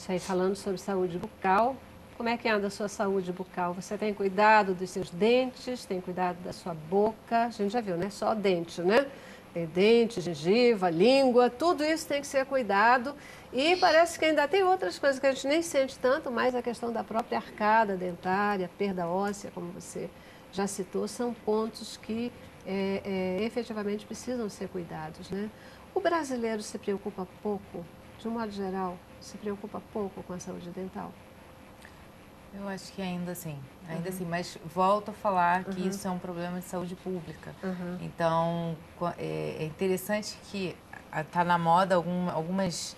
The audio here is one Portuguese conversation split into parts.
Isso aí, falando sobre saúde bucal, como é que anda a sua saúde bucal? Você tem cuidado dos seus dentes, tem cuidado da sua boca? A gente já viu, né? Só dente, né? Tem dente, gengiva, língua, tudo isso tem que ser cuidado. E parece que ainda tem outras coisas que a gente nem sente tanto, mas a questão da própria arcada dentária, perda óssea, como você já citou, são pontos que efetivamente precisam ser cuidados, né? O brasileiro se preocupa pouco, de um modo geral, se preocupa pouco com a saúde dental? Eu acho que ainda assim, mas volto a falar que isso é um problema de saúde pública. Então, é interessante que está na moda algumas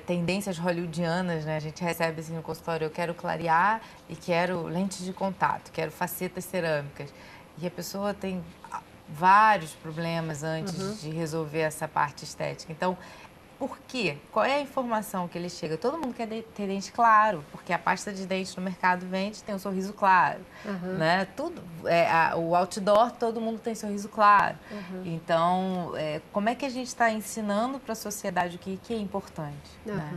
tendências hollywoodianas, né? A gente recebe assim no consultório, eu quero clarear e quero lentes de contato, quero facetas cerâmicas. E a pessoa tem vários problemas antes de resolver essa parte estética. Então, por quê? Qual é a informação que ele chega? Todo mundo quer ter dente claro, porque a pasta de dente no mercado vende, tem um sorriso claro, né? Tudo, o outdoor, todo mundo tem sorriso claro. Então, como é que a gente está ensinando para a sociedade o que é importante? Né?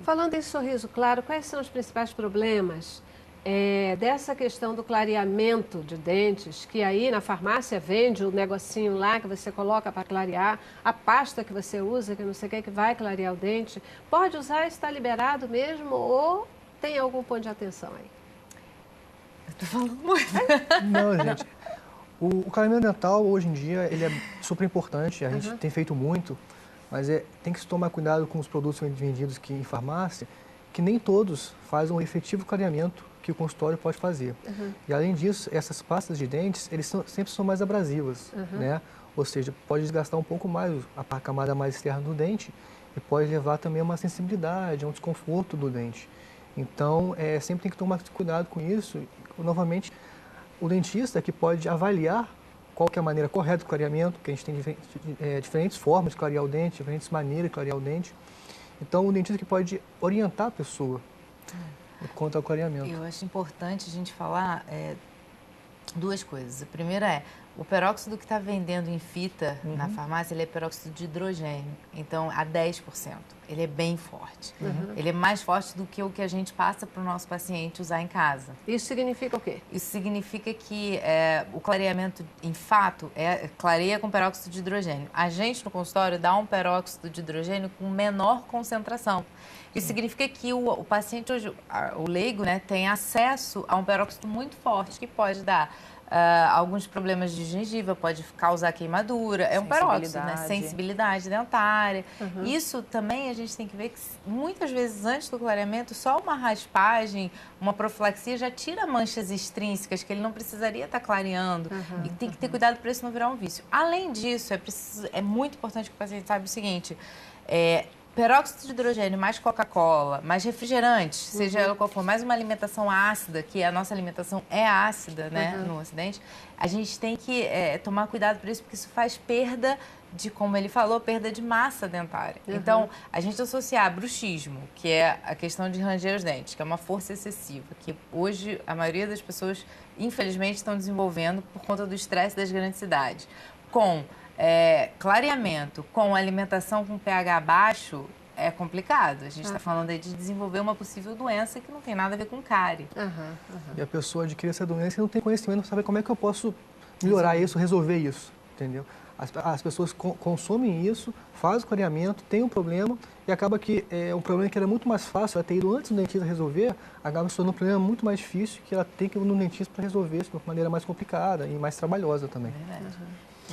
Falando em sorriso claro, quais são os principais problemas dessa questão do clareamento de dentes, que aí na farmácia vende o negocinho lá que você coloca para clarear, a pasta que você usa, que não sei o que vai clarear o dente. Pode usar, está liberado mesmo ou tem algum ponto de atenção aí? Eu tô falando muito. Não, gente. O clareamento dental, hoje em dia, ele é super importante, a gente tem feito muito, mas tem que se tomar cuidado com os produtos vendidos aqui em farmácia, que nem todos fazem um efetivo clareamento que o consultório pode fazer. E além disso, essas pastas de dentes, sempre são mais abrasivas, né? Ou seja, pode desgastar um pouco mais a camada mais externa do dente e pode levar também a uma sensibilidade, a um desconforto do dente. Então, sempre tem que tomar cuidado com isso. Novamente, o dentista que pode avaliar qual que é a maneira correta do clareamento, porque a gente tem diferentes formas de clarear o dente, diferentes maneiras de clarear o dente. Então, o dentista que pode orientar a pessoa quanto ao clareamento. Eu acho importante a gente falar duas coisas. A primeira o peróxido que está vendendo em fita na farmácia, ele é peróxido de hidrogênio, então a 10%. Ele é bem forte. Ele é mais forte do que o que a gente passa para o nosso paciente usar em casa. Isso significa o quê? Isso significa que o clareamento, em fato, clareia com peróxido de hidrogênio. A gente, no consultório, dá um peróxido de hidrogênio com menor concentração. Isso significa que o paciente, hoje, o leigo, né, tem acesso a um peróxido muito forte, que pode dar alguns problemas de gengiva, pode causar queimadura. É um peróxido, né? Sensibilidade dentária. Isso também a gente tem que ver que muitas vezes antes do clareamento, só uma raspagem, uma profilaxia já tira manchas extrínsecas que ele não precisaria estar clareando. E tem que ter cuidado para isso não virar um vício. Além disso, é muito importante que o paciente saiba o seguinte: peróxido de hidrogênio, mais Coca-Cola, mais refrigerante, seja ela qual for, mais uma alimentação ácida, que a nossa alimentação é ácida, né, no Ocidente, a gente tem que tomar cuidado por isso, porque isso faz perda de, como ele falou, perda de massa dentária. Então, a gente associar bruxismo, que é a questão de ranger os dentes, que é uma força excessiva, que hoje a maioria das pessoas, infelizmente, estão desenvolvendo por conta do estresse das grandes cidades, com clareamento com alimentação com pH baixo é complicado. A gente está falando aí de desenvolver uma possível doença que não tem nada a ver com cárie. E a pessoa adquire essa doença e não tem conhecimento, não sabe como é que eu posso melhorar isso, resolver isso, entendeu? As pessoas consomem isso, fazem o clareamento, tem um problema e acaba que um problema que era muito mais fácil, ela ter ido antes do dentista resolver, acaba se tornando um problema muito mais difícil que ela tem que ir no dentista para resolver isso de uma maneira mais complicada e mais trabalhosa também.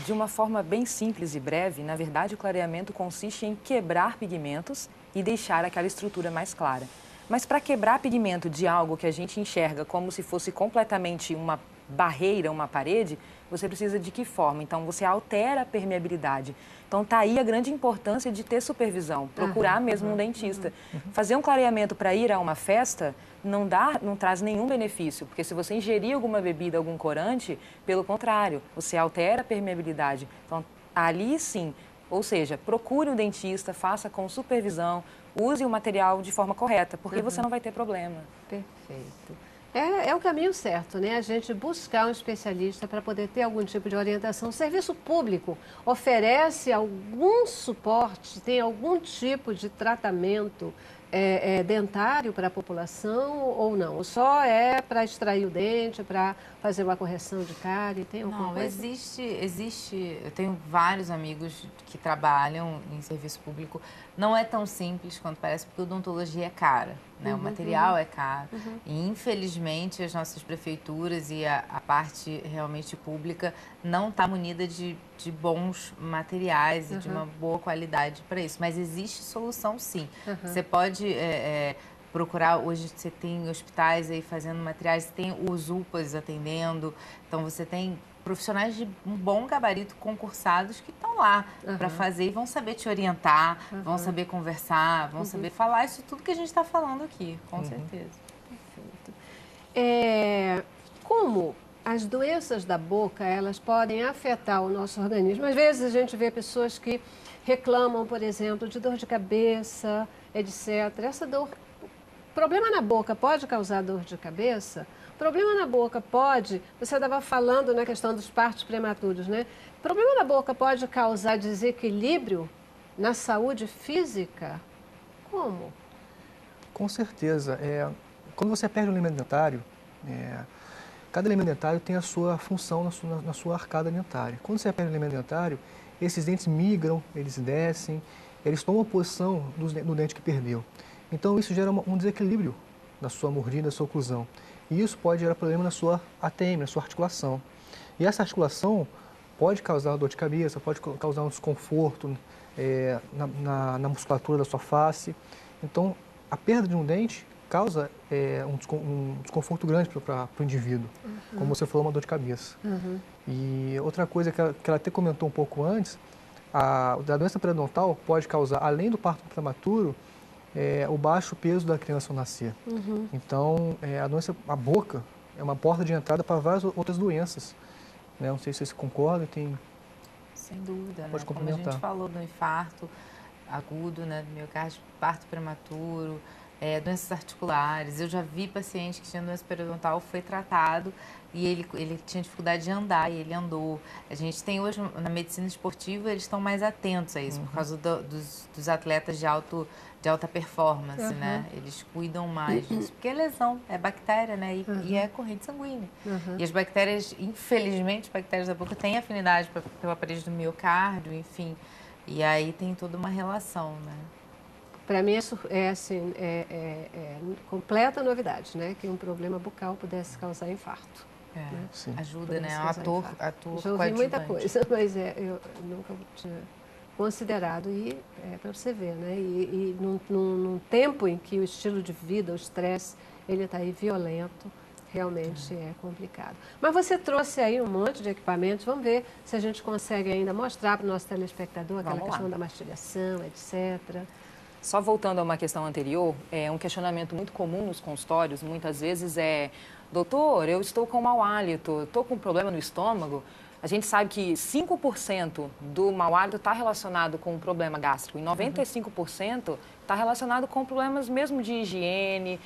De uma forma bem simples e breve, na verdade, o clareamento consiste em quebrar pigmentos e deixar aquela estrutura mais clara. Mas para quebrar pigmento de algo que a gente enxerga como se fosse completamente uma barreira, uma parede, você precisa de que forma? Então, você altera a permeabilidade. Então, está aí a grande importância de ter supervisão, procurar mesmo um dentista. Fazer um clareamento para ir a uma festa não traz nenhum benefício, porque se você ingerir alguma bebida, algum corante, pelo contrário, você altera a permeabilidade. Então, ali sim, ou seja, procure um dentista, faça com supervisão, use o material de forma correta, porque você não vai ter problema. Perfeito. É o caminho certo, né? A gente buscar um especialista para poder ter algum tipo de orientação. O serviço público oferece algum suporte, tem algum tipo de tratamento dentário para a população ou não? Ou só é para extrair o dente, para fazer uma correção de cárie? Tem alguma Não, coisa? existe. Eu tenho vários amigos que trabalham em serviço público. Não é tão simples quanto parece, porque a odontologia é cara, né? O material é caro. E, infelizmente, as nossas prefeituras e a parte realmente pública não está munida de bons materiais e de uma boa qualidade para isso. Mas existe solução, sim. Você pode procurar, hoje você tem hospitais aí fazendo materiais, você tem os UPAs atendendo, então você tem profissionais de um bom gabarito concursados que estão lá para fazer e vão saber te orientar, vão saber conversar, vão saber falar isso tudo que a gente está falando aqui, com certeza. Perfeito. Como as doenças da boca, elas podem afetar o nosso organismo? Às vezes a gente vê pessoas que reclamam, por exemplo, de dor de cabeça, etc. Essa dor, problema na boca pode causar dor de cabeça? Problema na boca pode, você estava falando na questão dos partos prematuros, né? Problema na boca pode causar desequilíbrio na saúde física? Como? Com certeza. Quando você perde um elemento dentário, cada elemento dentário tem a sua função na sua arcada dentária. Quando você perde um elemento dentário, esses dentes migram, eles descem, eles tomam posição do dente que perdeu. Então isso gera um desequilíbrio na sua mordida, na sua oclusão. E isso pode gerar problema na sua ATM, na sua articulação. E essa articulação pode causar dor de cabeça, pode causar um desconforto na musculatura da sua face. Então, a perda de um dente causa um desconforto grande para o indivíduo, como você falou, uma dor de cabeça. E outra coisa que ela até comentou um pouco antes, a doença periodontal pode causar, além do parto prematuro, o baixo peso da criança ao nascer. Então, a boca é uma porta de entrada para várias outras doenças. Né? Não sei se você concorda, Sem dúvida, pode né? Como a gente falou do infarto agudo, né, do miocárdio, parto prematuro, doenças articulares. Eu já vi paciente que tinha doença periodontal, foi tratado e ele tinha dificuldade de andar e ele andou. A gente tem hoje, na medicina esportiva, eles estão mais atentos a isso, por causa dos atletas de alta performance, né? Eles cuidam mais disso, porque é lesão, é bactéria, né? E é corrente sanguínea. E as bactérias, infelizmente, as bactérias da boca têm afinidade pelo aparelho do miocárdio, enfim. E aí tem toda uma relação, né? Para mim é completa novidade, né? Que um problema bucal pudesse causar infarto. Né? Ajuda, né? Ator já ouvi muita coisa, mas eu nunca tinha considerado e para você ver, né? E num tempo em que o estilo de vida, o estresse, ele está aí violento, realmente é complicado. Mas você trouxe aí um monte de equipamentos, vamos ver se a gente consegue ainda mostrar para o nosso telespectador aquela questão da mastigação, etc. Só voltando a uma questão anterior, um questionamento muito comum nos consultórios, muitas vezes doutor, eu estou com mau hálito, estou com problema no estômago. A gente sabe que 5% do mau hálito está relacionado com um problema gástrico e 95% está relacionado com problemas mesmo de higiene,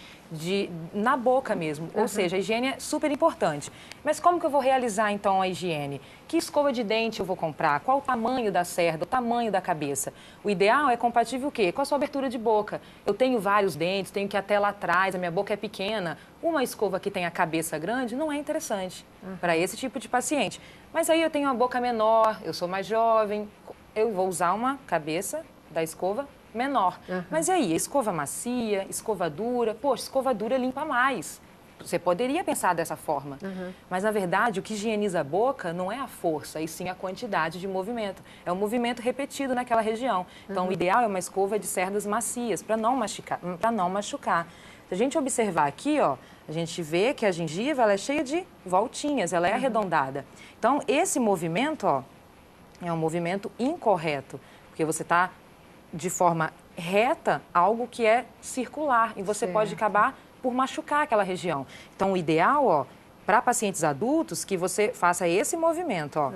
na boca mesmo. Ou seja, a higiene é super importante. Mas como que eu vou realizar, então, a higiene? Que escova de dente eu vou comprar? Qual o tamanho da cerda, o tamanho da cabeça? O ideal é compatível o quê? Com a sua abertura de boca. Eu tenho vários dentes, tenho que ir até lá atrás, a minha boca é pequena. Uma escova que tem a cabeça grande não é interessante para esse tipo de paciente. Mas aí eu tenho uma boca menor, eu sou mais jovem, eu vou usar uma cabeça da escova menor. Mas e aí, escova macia, escova dura? Poxa, escova dura limpa mais. Você poderia pensar dessa forma. Mas, na verdade, o que higieniza a boca não é a força, e sim a quantidade de movimento. É um movimento repetido naquela região. Então, o ideal é uma escova de cerdas macias, para não machucar. Se a gente observar aqui, ó, a gente vê que a gengiva ela é cheia de voltinhas, ela é arredondada. Então, esse movimento, ó, é um movimento incorreto, porque você está de forma reta algo que é circular e você pode acabar por machucar aquela região. Então, o ideal, ó, para pacientes adultos, que você faça esse movimento, ó.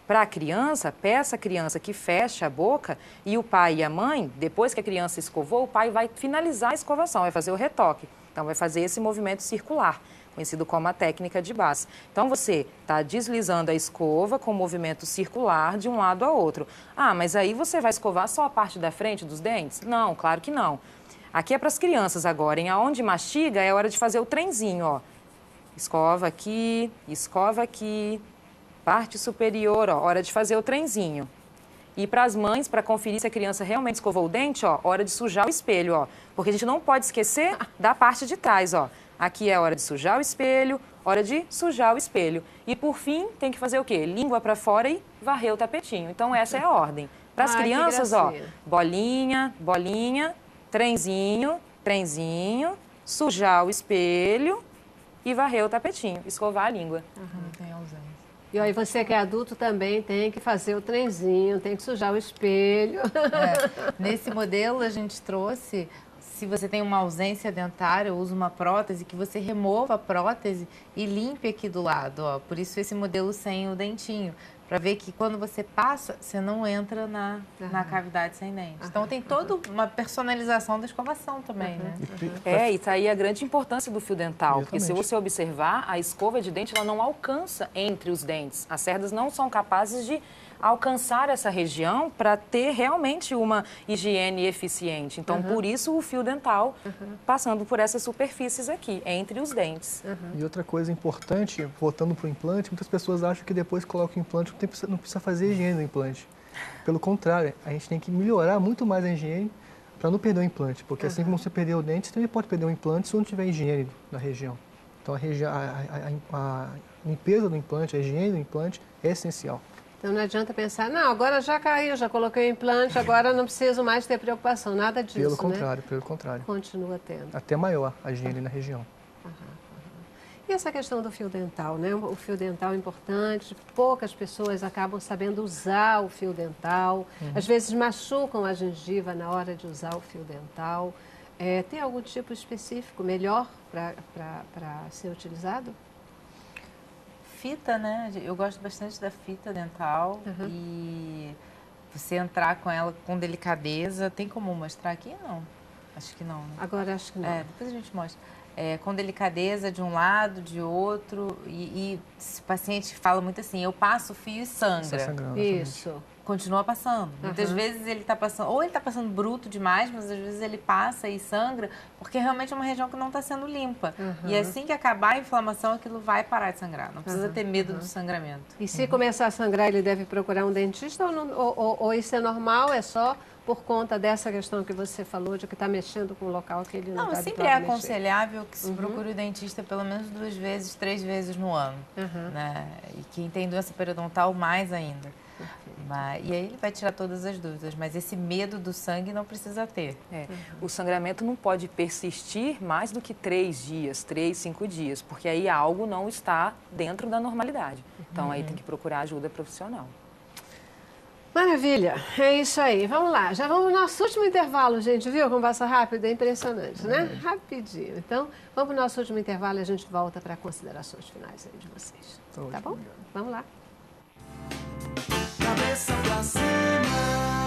Para a criança, peça a criança que feche a boca e o pai e a mãe, depois que a criança escovou, o pai vai finalizar a escovação, vai fazer o retoque. Então, vai fazer esse movimento circular, conhecido como a técnica de Bass. Então, você está deslizando a escova com movimento circular de um lado a outro. Ah, mas aí você vai escovar só a parte da frente dos dentes? Não, claro que não. Aqui é para as crianças agora, em aonde mastiga é hora de fazer o trenzinho, ó. Escova aqui, parte superior, ó, hora de fazer o trenzinho. E para as mães, para conferir se a criança realmente escovou o dente, ó, hora de sujar o espelho, ó. Porque a gente não pode esquecer da parte de trás, ó. Aqui é hora de sujar o espelho, hora de sujar o espelho. E por fim, tem que fazer o quê? Língua para fora e varrer o tapetinho. Então essa é a ordem. Para as crianças, ó, bolinha, bolinha, trenzinho, trenzinho, sujar o espelho e varrer o tapetinho, escovar a língua. Não tem ausência. E aí você que é adulto também tem que fazer o trenzinho, tem que sujar o espelho. Nesse modelo a gente trouxe, se você tem uma ausência dentária ou usa uma prótese, que você remova a prótese e limpe aqui do lado, ó. Por isso esse modelo sem o dentinho, para ver que quando você passa, você não entra na cavidade sem dente. Então tem toda uma personalização da escovação também, né? E tá aí a grande importância do fio dental, porque se Exatamente. você observar, a escova de dente ela não alcança entre os dentes. As cerdas não são capazes de alcançar essa região para ter realmente uma higiene eficiente. Então, por isso o fio dental passando por essas superfícies aqui, entre os dentes. E outra coisa importante, voltando para o implante, muitas pessoas acham que depois que coloca o implante não precisa fazer higiene do implante. Pelo contrário, a gente tem que melhorar muito mais a higiene para não perder o implante, porque assim como você perder o dente, você também pode perder o implante se não tiver higiene da região. Então a limpeza do implante, a higiene do implante é essencial. Então não adianta pensar, não, agora já caiu, já coloquei o implante, agora não preciso mais ter preocupação, nada disso, Pelo né? contrário, pelo contrário. Continua tendo. Até maior a higiene na região. E essa questão do fio dental, né? O fio dental é importante, poucas pessoas acabam sabendo usar o fio dental, às vezes machucam a gengiva na hora de usar o fio dental. Tem algum tipo específico melhor para ser utilizado? Fita, né? Eu gosto bastante da fita dental e você entrar com ela com delicadeza. Tem como mostrar aqui? Não. Acho que não, né? Agora acho que não. Depois a gente mostra. Com delicadeza de um lado, de outro. E o paciente fala muito assim, eu passo o fio e sangra. Está sangrando. Isso. Continua passando. Muitas vezes ele está passando, ou ele está passando bruto demais, mas às vezes ele passa e sangra, porque realmente é uma região que não está sendo limpa. E assim que acabar a inflamação, aquilo vai parar de sangrar. Não precisa ter medo do sangramento. E se começar a sangrar, ele deve procurar um dentista ou isso é normal, é só por conta dessa questão que você falou, de que está mexendo com o local que ele não está Sempre é aconselhável que se procure o dentista pelo menos 2 vezes, 3 vezes no ano. Né? E quem tem doença periodontal, mais ainda. E aí ele vai tirar todas as dúvidas, mas esse medo do sangue não precisa ter. O sangramento não pode persistir mais do que 3 dias, 3, 5 dias, porque aí algo não está dentro da normalidade. Então aí tem que procurar ajuda profissional. Maravilha, é isso aí. Vamos lá, já vamos no nosso último intervalo, gente, viu como passa rápido? É impressionante, né? Rapidinho. Então, vamos para o nosso último intervalo e a gente volta para considerações finais aí de vocês. Tá bom? Vamos lá. Cabeça pra cima.